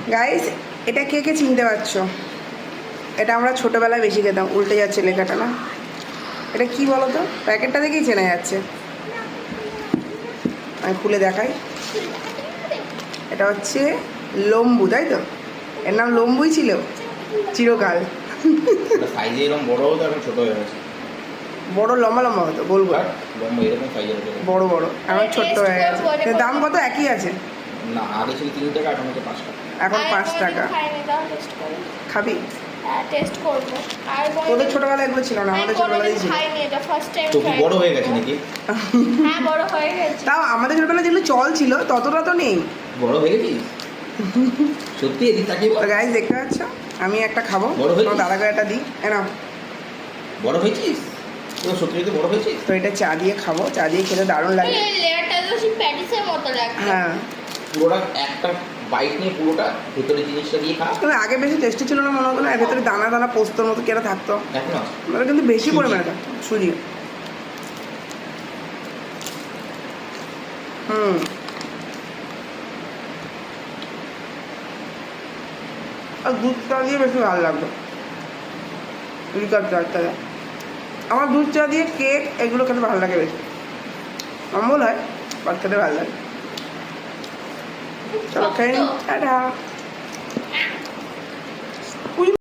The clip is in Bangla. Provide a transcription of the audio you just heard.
গাইস, এটা কে কে চিনতে পারছো? এটা আমরা ছোটোবেলায় বেশি খেতাম। উল্টে যাচ্ছে লেখাটা না, এটা কি বলো তো? প্যাকেটটা দেখেই চেনা যাচ্ছে। আমি খুলে দেখাই। এটা হচ্ছে লম্বু, তাই তো? এর নাম লম্বুই ছিল চিরকাল। সাইজে এরকম বড় হতো, এখন ছোট হয়ে গেছে। বড় লম্বা লম্বা হতো, বলবো লম্বা এরকম সাইজের হতো। বড় বড়, এখন ছোট্ট হয়ে গেছে। এর দাম কত? একই আছে না, আগে ছিল 3 টাকা, এখন হচ্ছে 5 টাকা। এখন 5 টাকা। খাবি? টেস্ট করব। আর তোদের ছোটবেলায় এগুলো ছিল না, আমাদের ছোটবেলায় ছিল। খাইনি, এটা ফার্স্ট টাইম তো কি বড় হয়ে গেছে নাকি? হ্যাঁ, বড় হয়ে গেছে। তাও আমাদের ছোটবেলায় যেগুলো চল ছিল ততটা তো নেই। বড় হয়ে গেছিস সত্যি? এদিক তাকিয়ে বল। গাইস, দেখতে পাচ্ছ? আমি একটা খাবো, বড় হয়েছিস? তোমার দাদাকে একটা দিই। না, বড় হয়েছিস তো? সত্যি তো বড় হয়েছিস? তো এটা চা দিয়ে খাবো, চা দিয়ে খেতে দারুণ লাগে। এই লেয়ারটা তো সেই প্যাটিসের মতো লাগছে। হ্যাঁ, পুরোটা একটা বাইট নিয়ে পুরোটা ভেতরে জিনিসটা দিয়ে খা। তবে আগে বেশি টেস্টি ছিল না মনে হতো না? এর ভেতরে দানা দানা পোস্তর মতো কেটে থাকতো, এখন আছে। মানে কিন্তু বেশি সুজি। পরিমাণে থাকতো সুজি। আর দুধ চা দিয়ে বেশি ভালো লাগতো। লিকার চা, আমার দুধ চা দিয়ে কেক এগুলো খেতে ভালো লাগে বেশি। অম্বল হয়, বাট খেতে ভালো লাগে। চলো খেয়ে নিই, টাটা।